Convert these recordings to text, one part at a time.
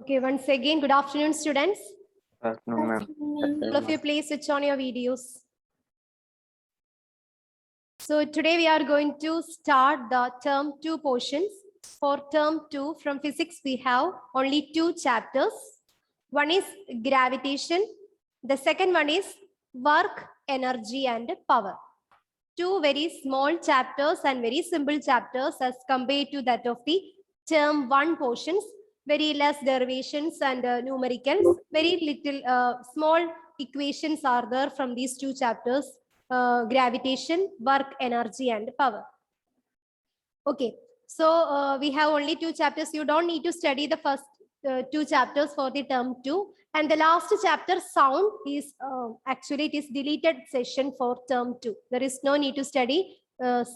Okay, once again, good afternoon, students. Afternoon, ma'am. All of you, please switch on your videos. So today we are going to start the term 2 portions. For term 2 from physics, we have only 2 chapters. One is gravitation. The second one is work, energy, and power. 2 very small chapters and very simple chapters as compared to that of the term 1 portions. Very less derivations and numericals. Very little small equations are there from these 2 chapters. Gravitation, work, energy, and power. Okay, so we have only 2 chapters. You don't need to study the first 2 chapters for the term 2. And the last chapter, sound, is actually it is deleted session for term 2. There is no need to study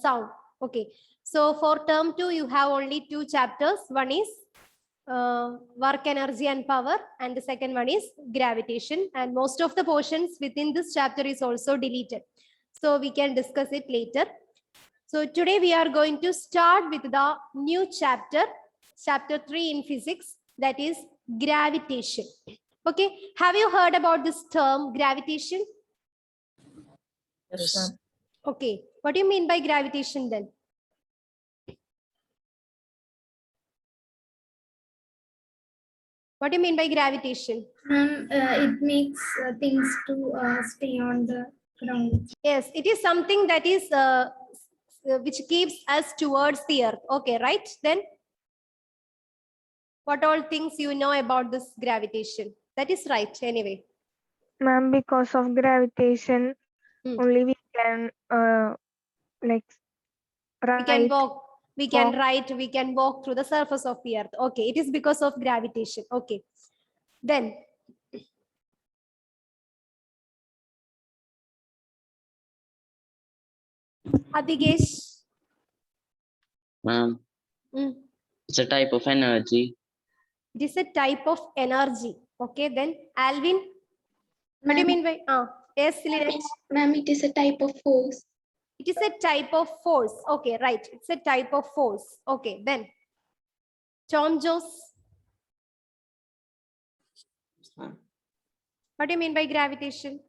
sound. Okay, so for term 2, you have only 2 chapters. One is work, energy, and power, and the second one is gravitation. And most of the portions within this chapter is also deleted. So we can discuss it later. So today we are going to start with the new chapter, chapter 3 in physics, that is gravitation. Okay, have you heard about this term gravitation? Yes, ma'am. Okay, what do you mean by gravitation then? What do you mean by gravitation? It makes things to stay on the ground. Yes, it is something that is which keeps us towards the earth. Okay, right? Then what all things you know about this gravitation? That is right anyway. Ma'am, because of gravitation, only we can like We can ride. walk, we can ride, we can walk through the surface of the earth. Okay, it is because of gravitation. Okay, then Adigesh. Ma'am, Mm. it's a type of energy. It is a type of energy. Okay, then Alvin, what do you mean by yes, Linesh? Ma'am, it is a type of force. It is a type of force. Okay, right. It's a type of force. Okay, then Tom Jones, what do you mean by gravitation?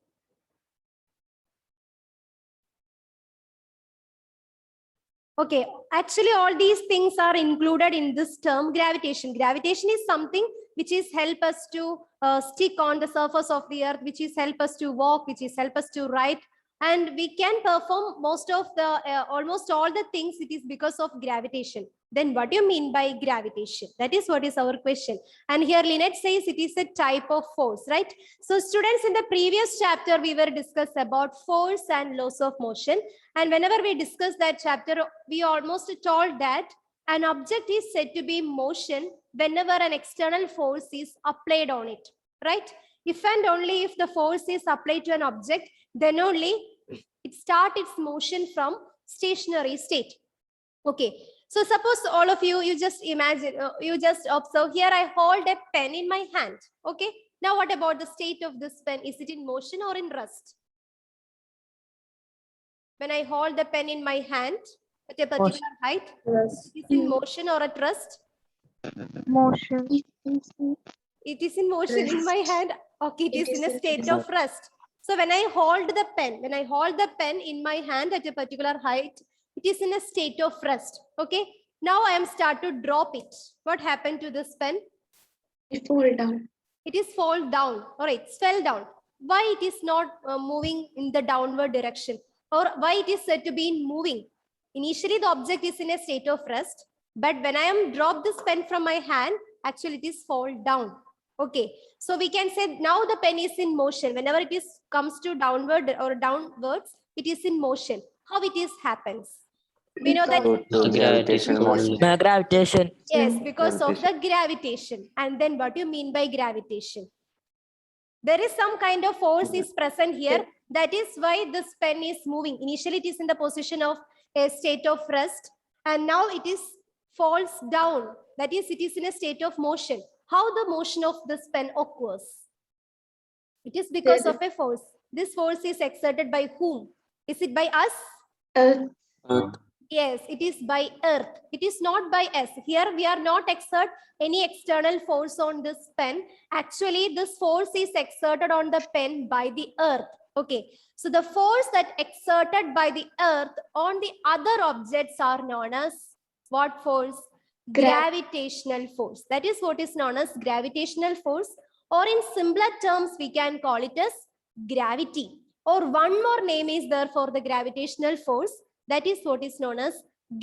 Okay, actually all these things are included in this term gravitation. Gravitation is something which is help us to stick on the surface of the earth, which is help us to walk, which is help us to ride, and we can perform most of the almost all the things. It is because of gravitation. Then what do you mean by gravitation? That is what is our question. And here Lynette says it is a type of force, right? So students, in the previous chapter we were discussed about force and laws of motion. And whenever we discuss that chapter, we almost told that an object is said to be in motion whenever an external force is applied on it, right? If and only if the force is applied to an object, then only it starts its motion from stationary state. Okay, so suppose all of you, you just imagine, you just observe here, I hold a pen in my hand. Okay, now what about the state of this pen? Is it in motion or in rest? When I hold the pen in my hand at a particular height, Yes. is it in motion or at rest? Motion. It is in motion in my hand. Okay, it is in a state rest. of rest. So when I hold the pen in my hand at a particular height, it is in a state of rest. Okay, now I am start to drop it. What happened to this pen? It fall down. It is fall down. All right, it fell down. Why it is not moving in the downward direction? Or why it is said to be moving? Initially, the object is in a state of rest, but when I am drop this pen from my hand, actually it is fall down. Okay, so we can say now the pen is in motion. Whenever it is comes to downward or downwards, it is in motion. How it is happens? We know that Gravitation. Gravitation. yes, because of the gravitation. And then what do you mean by gravitation? There is some kind of force is present here. That is why this pen is moving. Initially, it is in the position of a state of rest, and now it is falls down. That is, it is in a state of motion. How the motion of this pen occurs? It is because of a force. This force is exerted by whom? Is it by us? Earth. Yes, it is by earth. It is not by us. Here we are not exert any external force on this pen. Actually, this force is exerted on the pen by the earth. Okay. So the force that exerted by the earth on the other objects are known as what force? Gravitational force. That is what is known as gravitational force, or in simpler terms, we can call it as gravity. Or one more name is there for the gravitational force. That is what is known as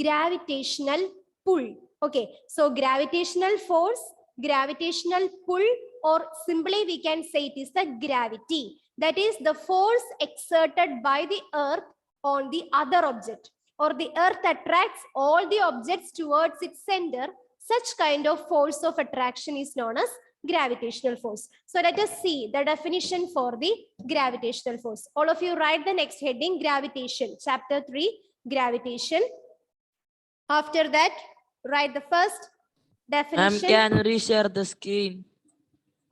gravitational pull. Okay, so gravitational force, gravitational pull, or simply we can say it is the gravity. That is the force exerted by the earth on the other object, or the earth attracts all the objects towards its center. Such kind of force of attraction is known as gravitational force. So let us see the definition for the gravitational force. All of you write the next heading, gravitation, chapter 3, gravitation. After that, write the first Ma'am, definition. can you reshare the screen?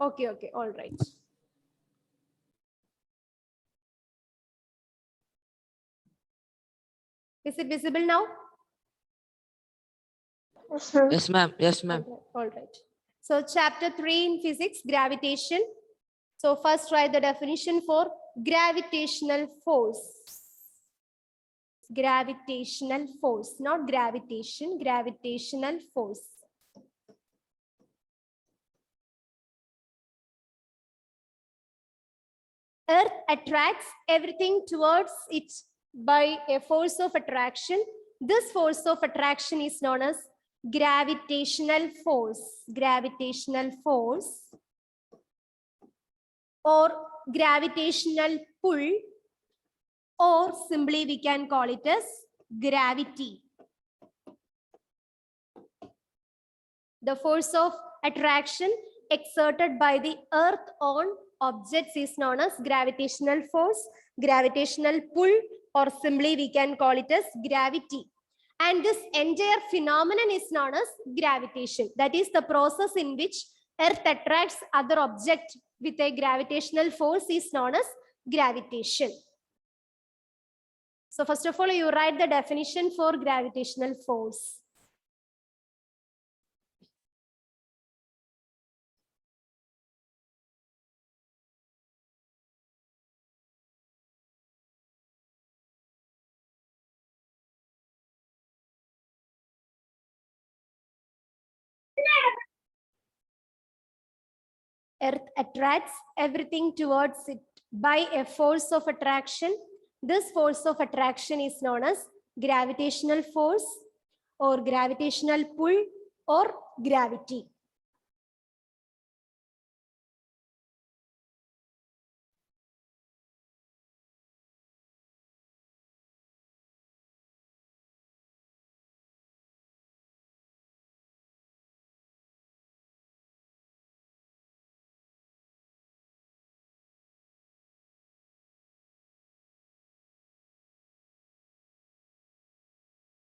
Okay, all right. Is it visible now? Yes, ma'am. Yes, ma'am. Yes, ma'am. All right. So chapter 3 in physics, gravitation. So first write the definition for gravitational force. Gravitational force, not gravitation, gravitational force. Earth attracts everything towards it by a force of attraction. This force of attraction is known as gravitational force. Gravitational force or gravitational pull, or simply we can call it as gravity. The force of attraction exerted by the earth on objects is known as gravitational force, gravitational pull, or simply we can call it as gravity. And this entire phenomenon is known as gravitation. That is the process in which earth attracts other object with a gravitational force is known as gravitation. So first of all, you write the definition for gravitational force. Earth attracts everything towards it by a force of attraction. This force of attraction is known as gravitational force or gravitational pull or gravity.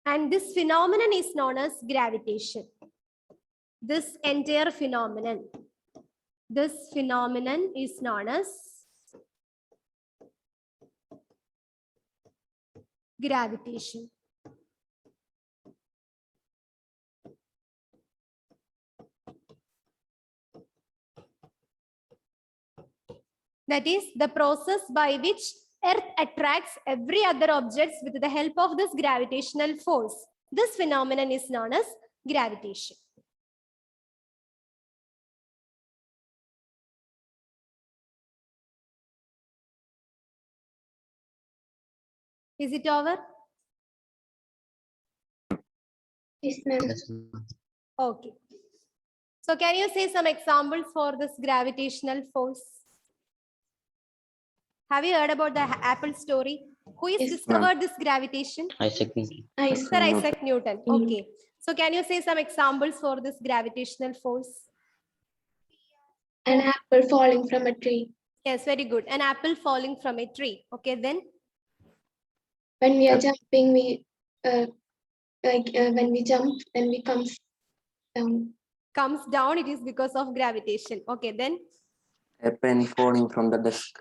And this phenomenon is known as gravitation. This entire phenomenon, is known as gravitation. That is the process by which Earth attracts every other objects with the help of this gravitational force. This phenomenon is known as gravitation. Is it over? Yes, ma'am. Yes, ma'am. Okay. So can you say some examples for this gravitational force? Have you heard about the Apple story? Who has Yes, discovered this gravitation? Isaac Newton. Sir Isaac Newton. Okay. So can you say some examples for this gravitational force? An apple falling from a tree. Yes, very good. An apple falling from a tree. Okay, then When we are jumping, we when we jump, then we comes down. comes down, it is because of gravitation. Okay, then A pen falling from the desk.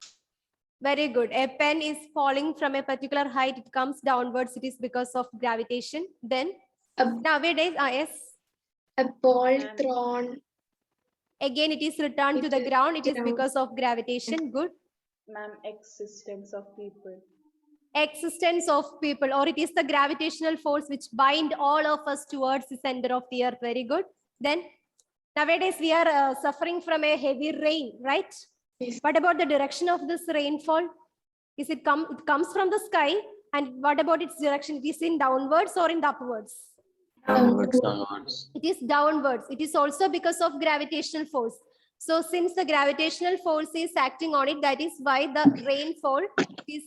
Very good. A pen is falling from a particular height. It comes downwards. It is because of gravitation. Then A, nowadays, yes. a ball thrown. Again, it is returned to the It is ground. It is down. because of gravitation. Good. Ma'am, existence of people. Existence of people, or it is the gravitational force which bind all of us towards the center of the earth. Very good. Then nowadays we are suffering from a heavy rain, right? Yes. What about the direction of this rainfall? It comes from the sky, and what about its direction? It is in downwards or in the upwards? Downwards, downwards. It is downwards. It is also because of gravitational force. So since the gravitational force is acting on it, that is why the rainfall is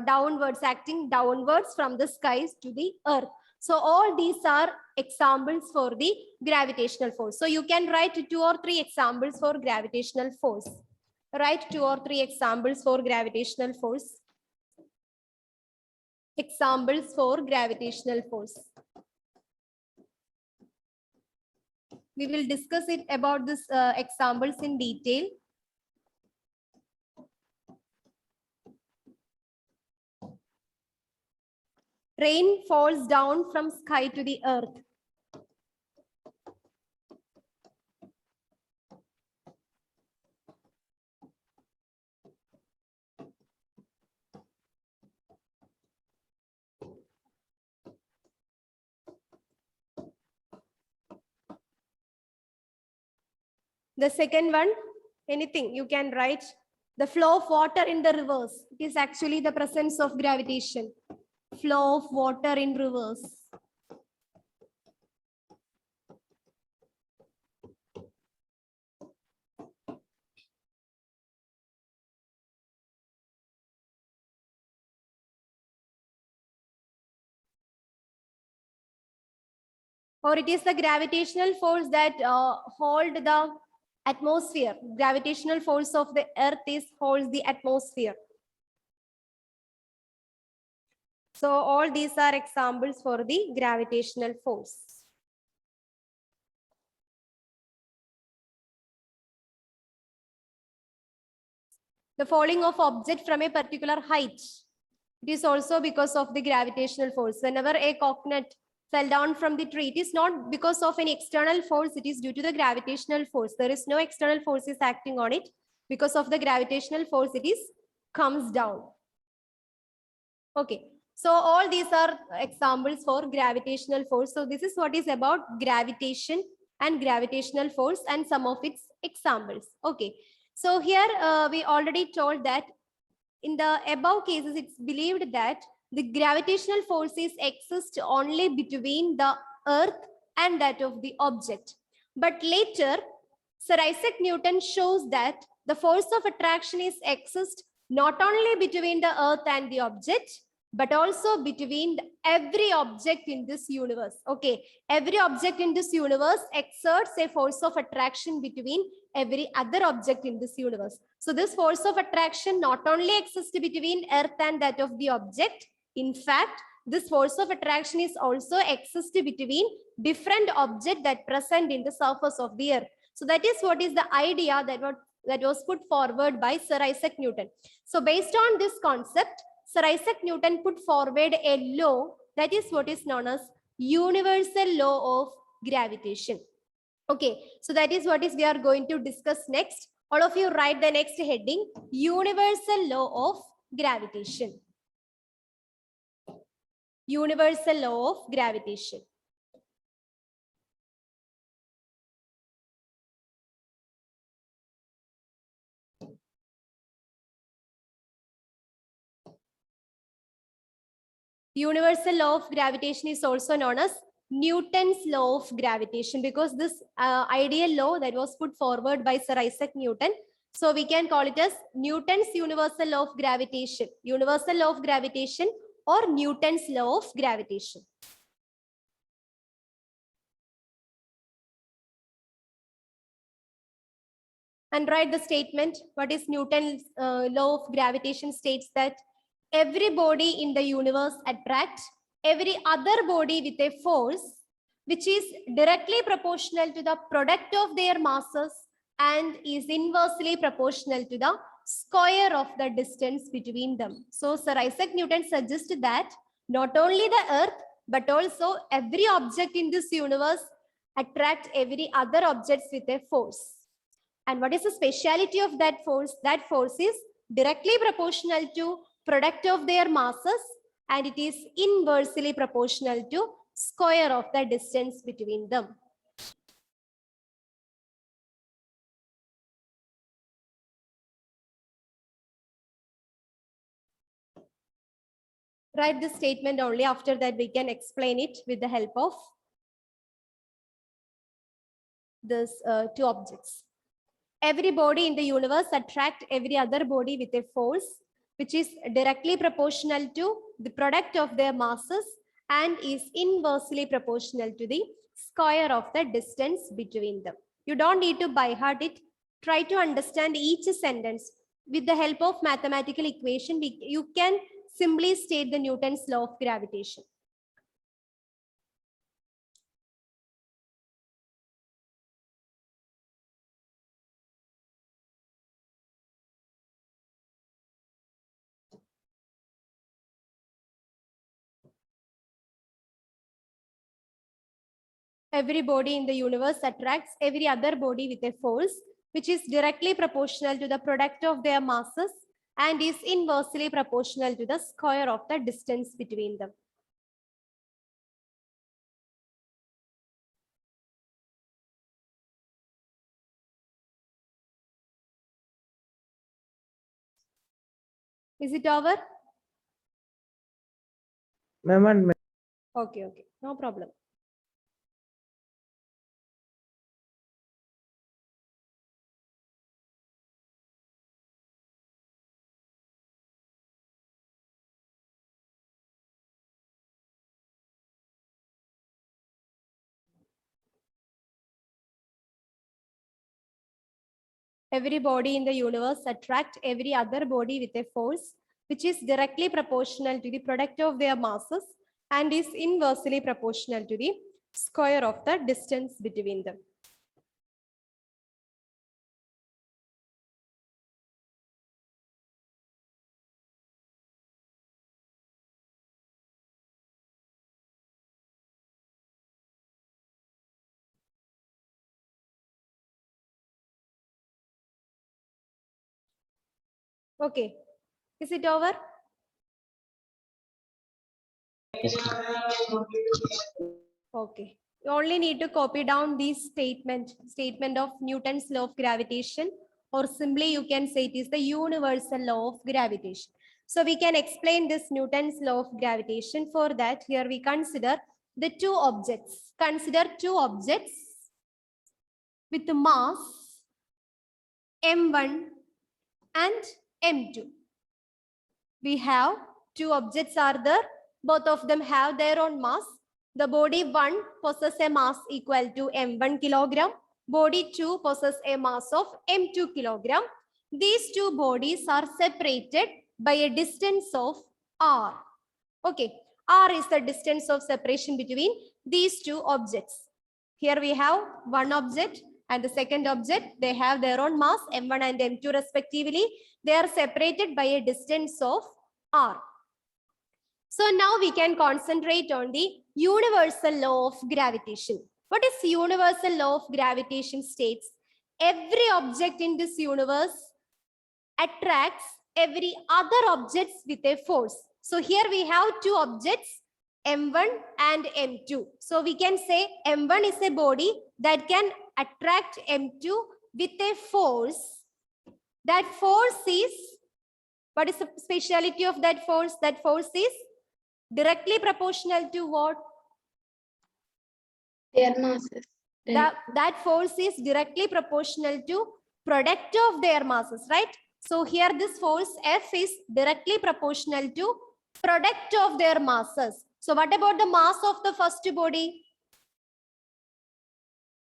downwards, acting downwards from the skies to the earth. So all these are examples for the gravitational force. So you can write 2 or 3 examples for gravitational force. Write 2 or 3 examples for gravitational force. Examples for gravitational force. We will discuss it about this examples in detail. Rain falls down from sky to the earth. The second one, anything you can write. The flow of water in the rivers. It is actually the presence of gravitation. Flow of water in rivers. Or it is the gravitational force that hold the atmosphere. Gravitational force of the earth holds the atmosphere. So all these are examples for the gravitational force. The falling of object from a particular height. It is also because of the gravitational force. Whenever a coconut fell down from the tree, it is not because of any external force, it is due to the gravitational force. There is no external forces acting on it. Because of the gravitational force, it comes down. Okay, so all these are examples for gravitational force. So this is what is about gravitation and gravitational force and some of its examples. Okay, so here we already told that in the above cases, it's believed that the gravitational forces exist only between the earth and that of the object. But later, Sir Isaac Newton shows that the force of attraction exists not only between the earth and the object, but also between every object in this universe. Okay, every object in this universe exerts a force of attraction between every other object in this universe. So this force of attraction not only exists between earth and that of the object, in fact, this force of attraction is also exists between different objects that present in the surface of the earth. So that is what is the idea that was put forward by Sir Isaac Newton. So based on this concept, Sir Isaac Newton put forward a law that is what is known as universal law of gravitation. Okay, so that is what we are going to discuss next. All of you write the next heading, universal law of gravitation. Universal law of gravitation. Universal law of gravitation is also known as Newton's law of gravitation, because this ideal law that was put forward by Sir Isaac Newton. So we can call it as Newton's universal law of gravitation, universal law of gravitation, or Newton's law of gravitation. And write the statement. What is Newton's law of gravitation? States that every body in the universe attracts every other body with a force which is directly proportional to the product of their masses and is inversely proportional to the square of the distance between them. So Sir Isaac Newton suggested that not only the earth, but also every object in this universe attract every other objects with a force. And what is the speciality of that force? That force is directly proportional to product of their masses, and it is inversely proportional to square of the distance between them. Write this statement only. After that, we can explain it with the help of these two objects. Every body in the universe attracts every other body with a force which is directly proportional to the product of their masses and is inversely proportional to the square of the distance between them. You don't need to by heart it. Try to understand each sentence. With the help of mathematical equation, you can simply state the Newton's law of gravitation. Every body in the universe attracts every other body with a force which is directly proportional to the product of their masses and is inversely proportional to the square of the distance between them. Is it over? Ma'am, Okay, no problem. Every body in the universe attracts every other body with a force which is directly proportional to the product of their masses and is inversely proportional to the square of the distance between them. Okay, is it over? Okay, you only need to copy down this statement of Newton's law of gravitation, or simply you can say it is the universal law of gravitation. So we can explain this Newton's law of gravitation. For that, here we consider the two objects. Consider two objects with mass m1 and m2. We have two objects are there. Both of them have their own mass. The body 1 possesses a mass equal to m1 kilogram. Body 2 possesses a mass of m2 kilogram. These two bodies are separated by a distance of r. Okay, r is the distance of separation between these two objects. Here we have one object and the second object. They have their own mass m1 and m2 respectively. They are separated by a distance of r. So now we can concentrate on the universal law of gravitation. What is universal law of gravitation states? Every object in this universe attracts every other objects with a force. So here we have two objects, m1 and m2. So we can say m1 is a body that can attract m2 with a force. That force is, what is the speciality of that force? That force is directly proportional to what? Their masses. That force is directly proportional to product of their masses, right? So here this force F is directly proportional to product of their masses. So what about the mass of the first body?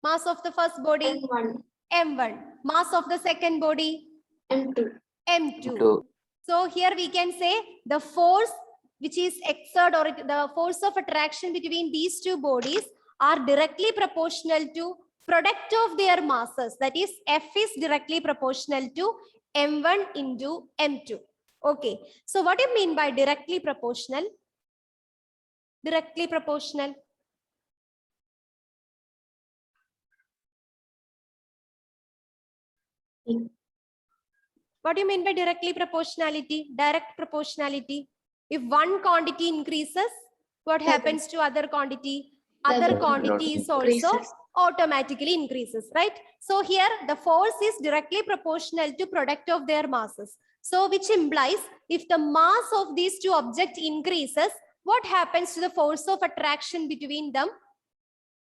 Mass of the first body? M1. M1. Mass of the second body? M2. M2. Two. So here we can say the force which is exert, or the force of attraction between these two bodies are directly proportional to product of their masses. That is, F is directly proportional to m1 into m2. Okay, so what do you mean by directly proportional? Directly proportional. What do you mean by directly proportionality? Direct proportionality. If one quantity increases, what happens to other quantity? Other quantity is also Increases. automatically increases, right? So here the force is directly proportional to product of their masses. So which implies if the mass of these two objects increases, what happens to the force of attraction between them?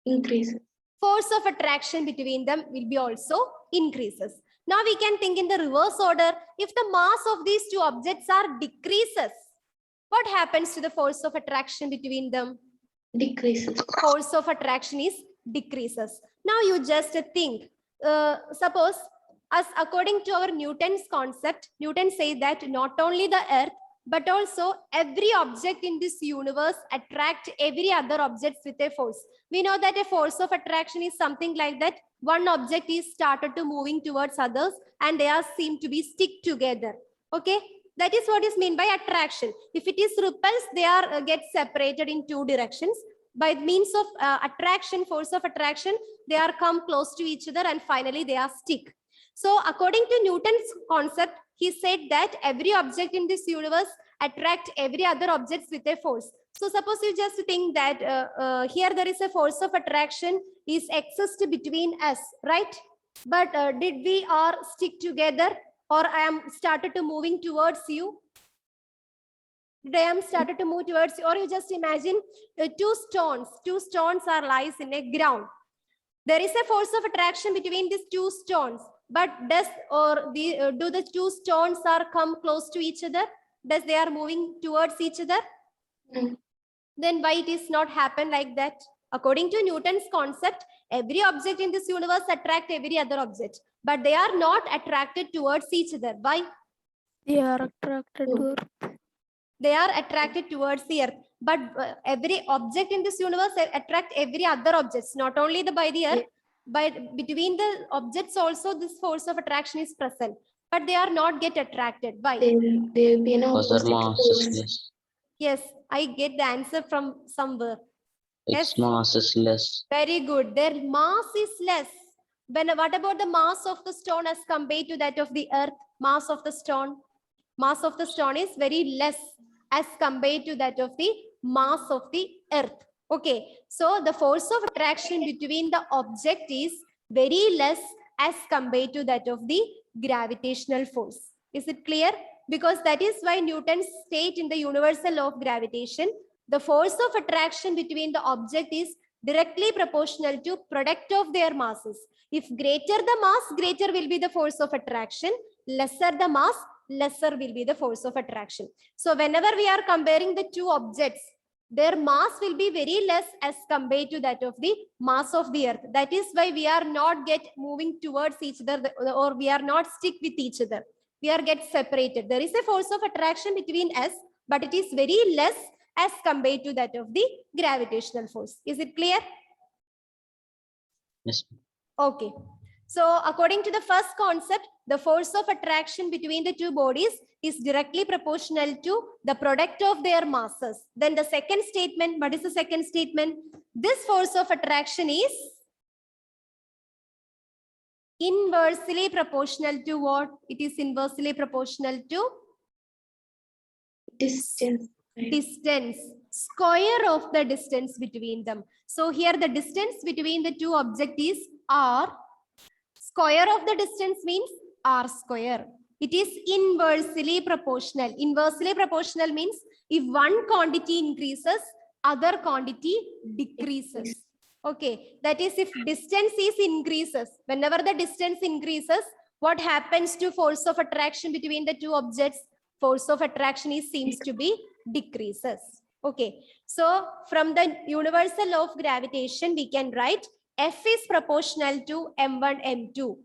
Increases. Force of attraction between them will be also increases. Now we can think in the reverse order. If the mass of these two objects are decreases, what happens to the force of attraction between them? Decreases. Force of attraction is decreases. Now you just think, suppose as according to our Newton's concept, Newton says that not only the earth, but also every object in this universe attract every other objects with a force. We know that a force of attraction is something like that. One object is started to moving towards others and they are seem to be stick together. Okay, that is what is meant by attraction. If it is repulsed, they are get separated in two directions. By means of attraction, force of attraction, they are come close to each other and finally they are stick. So according to Newton's concept, he said that every object in this universe attract every other objects with a force. So suppose you just think that here there is a force of attraction is exist between us, right? But did we are stick together, or I am started to moving towards you? Did I am started to move towards you? Or you just imagine two stones are lies in a ground. There is a force of attraction between these two stones, but does or the do the two stones are come close to each other? Does they are moving towards each other? No. Then why it is not happen like that? According to Newton's concept, every object in this universe attract every other object, but they are not attracted towards each other. Why? They are attracted to They are attracted towards the earth, but every object in this universe attract every other objects, not only the by the earth, but between the objects also this force of attraction is present, but they are not get attracted. Why? They will be an Because their opposite mass is force. less. Yes, I get the answer from somewhere. Its Yes. mass is less. Very good. Their mass is less. What about the mass of the stone as compared to that of the earth? Mass of the stone. Mass of the stone is very less as compared to that of the mass of the earth. Okay. So the force of attraction between the object is very less as compared to that of the gravitational force. Is it clear? Because that is why Newton state in the universal law of gravitation, the force of attraction between the object is directly proportional to product of their masses. If greater the mass, greater will be the force of attraction. Lesser the mass, lesser will be the force of attraction. So whenever we are comparing the two objects, their mass will be very less as compared to that of the mass of the earth. That is why we are not get moving towards each other, or we are not stick with each other. We are get separated. There is a force of attraction between us, but it is very less as compared to that of the gravitational force. Is it clear? Yes. Okay. So according to the first concept, the force of attraction between the two bodies is directly proportional to the product of their masses. Then the second statement, what is the second statement? This force of attraction is inversely proportional to what? It is inversely proportional to Distance. distance, square of the distance between them. So here the distance between the two objects is r. Square of the distance means r square. It is inversely proportional. Inversely proportional means if one quantity increases, other quantity decreases. Okay, that is if distance is increases. Whenever the distance increases, what happens to force of attraction between the two objects? Force of attraction is seems to be decreases. Okay, so from the universal law of gravitation, we can write F is proportional to m1, m2.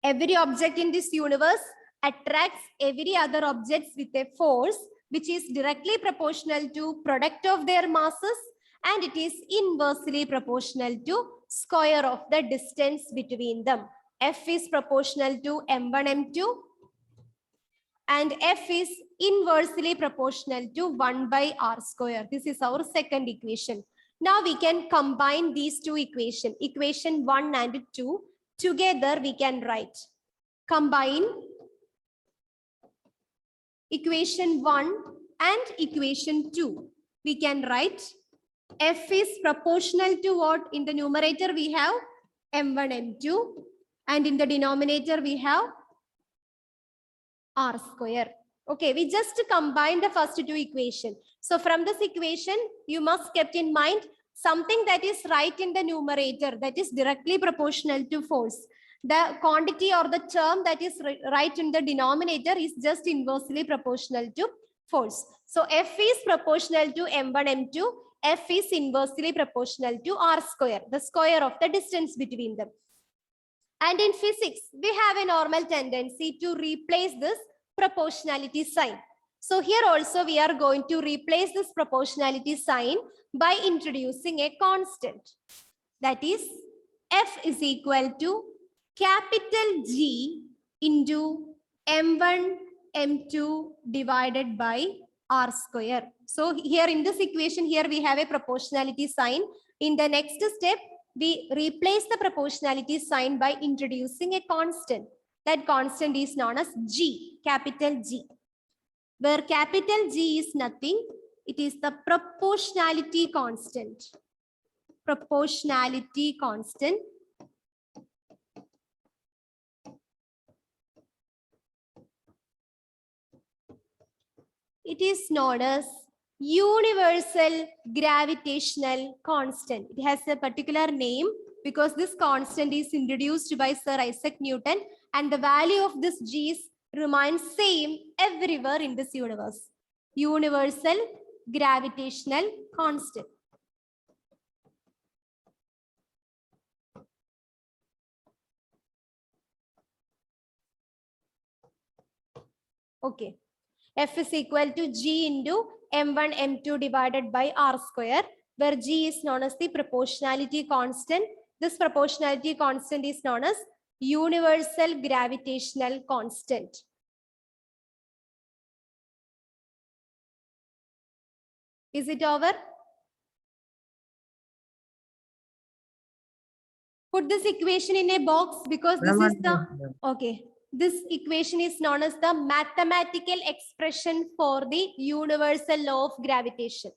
Every object in this universe attracts every other objects with a force which is directly proportional to product of their masses, and it is inversely proportional to square of the distance between them. F is proportional to M1, M2. And F is inversely proportional to 1 by R square. This is our second equation. Now we can combine these two equations, equation 1 and 2. Together we can write. Combine equation 1 and equation 2. We can write F is proportional to what? In the numerator we have M1, M2. And in the denominator we have R square. Okay, we just combine the first two equations. So from this equation, you must keep in mind something that is right in the numerator, that is directly proportional to force. The quantity or the term that is right in the denominator is just inversely proportional to force. So F is proportional to M1, M2. F is inversely proportional to R square, the square of the distance between them. And in physics, we have a normal tendency to replace this proportionality sign. So here also we are going to replace this proportionality sign by introducing a constant. That is, F is equal to capital G into M1, M2 divided by R square. So here in this equation, here we have a proportionality sign. In the next step, we replace the proportionality sign by introducing a constant. That constant is known as G, capital G. Where capital G is nothing, it is the proportionality constant. Proportionality constant. It is known as universal gravitational constant. It has a particular name because this constant is introduced by Sir Isaac Newton, and the value of this G remains same everywhere in this universe. Universal gravitational constant. Okay. F is equal to G into M1, M2 divided by R square, where G is known as the proportionality constant. This proportionality constant is known as universal gravitational constant. Is it over? Put this equation in a box because this is the, okay. This equation is known as the mathematical expression for the universal law of gravitation.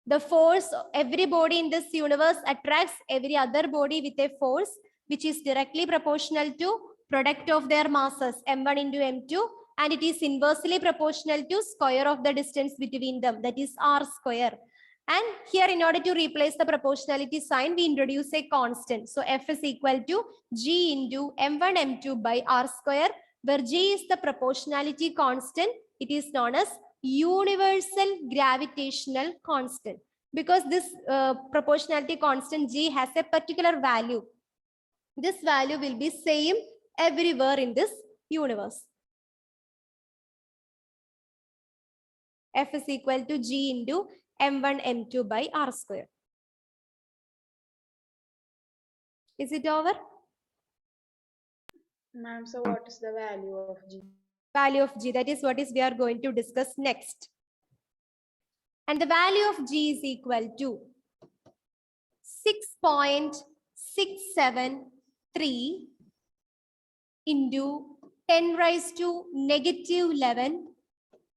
The force, every body in this universe attracts every other body with a force which is directly proportional to product of their masses, M1 into M2, and it is inversely proportional to square of the distance between them, that is R square. And here, in order to replace the proportionality sign, we introduce a constant. So F is equal to G into M1, M2 by R square, where G is the proportionality constant. It is known as universal gravitational constant. Because this proportionality constant G has a particular value. This value will be same everywhere in this universe. F is equal to G into M1, M2 by R square. Is it over? Ma'am, so what is the value of G? Value of G, that is what is we are going to discuss next. And the value of G is equal to 6.673 into 10 raised to negative 11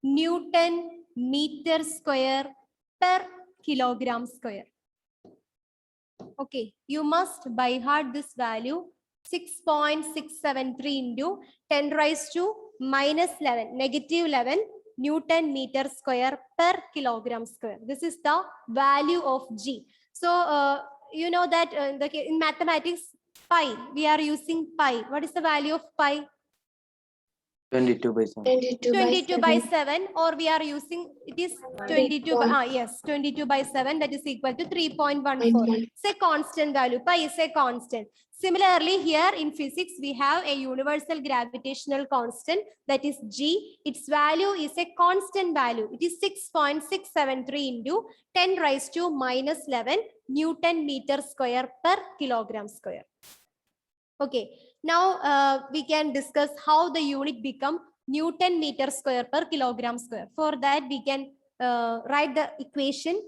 Newton meter square per kilogram square. Okay, you must by heart this value 6.673 into 10 raised to minus 11, negative 11 Newton meter square per kilogram square. This is the value of G. So, you know that in mathematics, pi, we are using pi. What is the value of pi? 22 by 7. 22 by 7, or we are using, it is 22 by, yes, 22 by 7, that is equal to 3.14. It's a constant value. Pi is a constant. Similarly, here in physics, we have a universal gravitational constant, that is G. Its value is a constant value. It is 6.673 into 10 raised to minus 11 Newton meter square per kilogram square. Okay, now we can discuss how the unit become Newton meter square per kilogram square. For that, we can write the equation,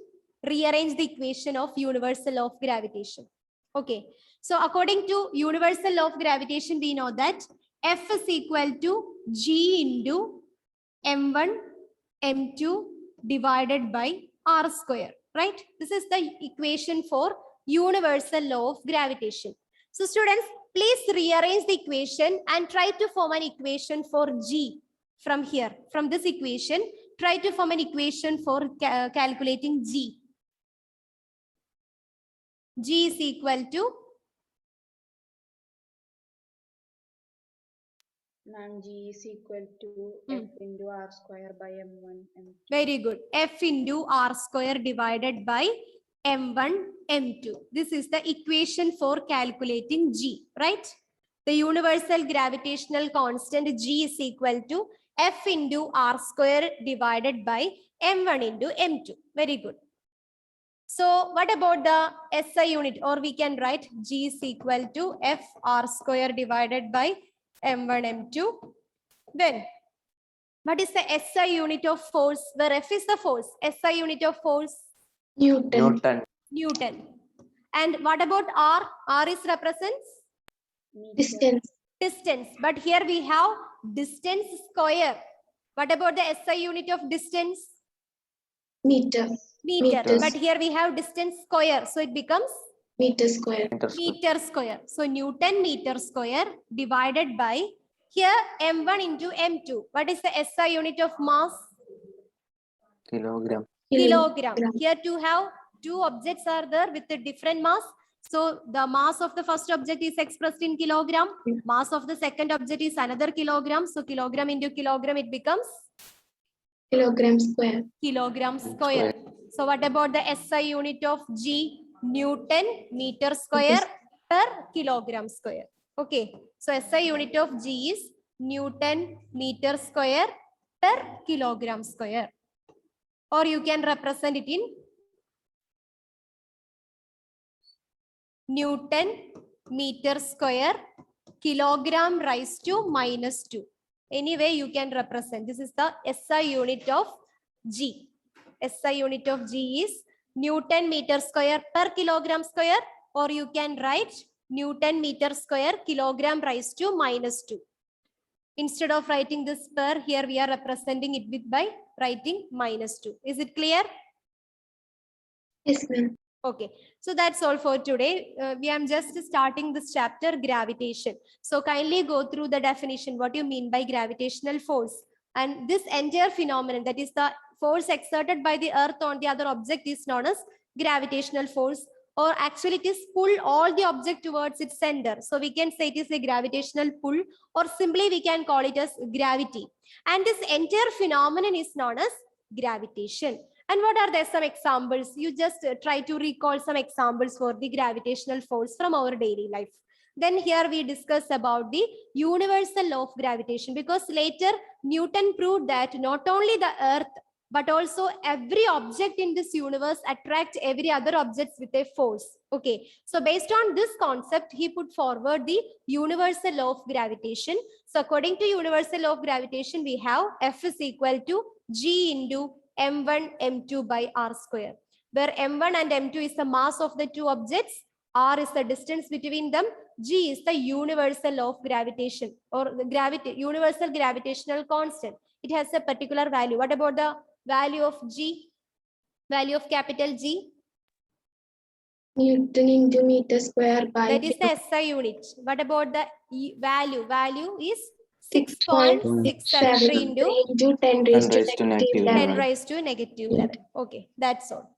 rearrange the equation of universal law of gravitation. Okay, so according to universal law of gravitation, we know that F is equal to G into M1, M2 divided by R square, right? This is the equation for universal law of gravitation. So students, please rearrange the equation and try to form an equation for G from here. From this equation, try to form an equation for calculating G. G is equal to, Ma'am, G is equal to F into R square by M1, M2. very good, F into R square divided by M1, M2. This is the equation for calculating G, right? The universal gravitational constant G is equal to F into R square divided by M1 into M2. Very good. So what about the SI unit? Or we can write G is equal to F R square divided by M1, M2. Then what is the SI unit of force? Where F is the force, SI unit of force, Newton. Newton. And what about R? R is represents Meter. Distance. distance. But here we have distance square. What about the SI unit of distance? Meter. Meter. Meters. But here we have distance square. So it becomes Meter square. meter square. So Newton meter square divided by here M1 into M2. What is the SI unit of mass? Kilogram. Kilogram. Here to have two objects are there with a different mass. So the mass of the first object is expressed in kilogram. Mass of the second object is another kilogram. So kilogram into kilogram, it becomes Kilogram square. kilogram square. So what about the SI unit of G? Newton meter square per kilogram square. Okay. So SI unit of G is Newton meter square per kilogram square. Or you can represent it in Newton meter square kilogram raised to -2. Anyway, you can represent. This is the SI unit of G. SI unit of G is Newton meter square per kilogram square, or you can write Newton meter square kilogram raised to -2. Instead of writing this per, here we are representing it with by writing -2. Is it clear? Yes, ma'am. Okay, so that's all for today. We am just starting this chapter, gravitation. So kindly go through the definition, what you mean by gravitational force. And this entire phenomenon, that is the force exerted by the earth on the other object, is known as gravitational force, or actually it is pull all the object towards its center. So we can say it is a gravitational pull, or simply we can call it as gravity. And this entire phenomenon is known as gravitation. And what are there some examples? You just try to recall some examples for the gravitational force from our daily life. Then here we discuss about the universal law of gravitation, because later Newton proved that not only the earth, but also every object in this universe attracts every other objects with a force. Okay, so based on this concept, he put forward the universal law of gravitation. So according to universal law of gravitation, we have F is equal to G into M1, M2 by R square, where M1 and M2 is the mass of the two objects, R is the distance between them, G is the universal law of gravitation, or the universal gravitational constant. It has a particular value. What about the value of G? Value of capital G? Newton into meter square by That is the SI unit. What about the value? Value is 6.67 6.673 into into 10 raised to raised to negative negative 10 11. raised to negative 11. Okay, that's all.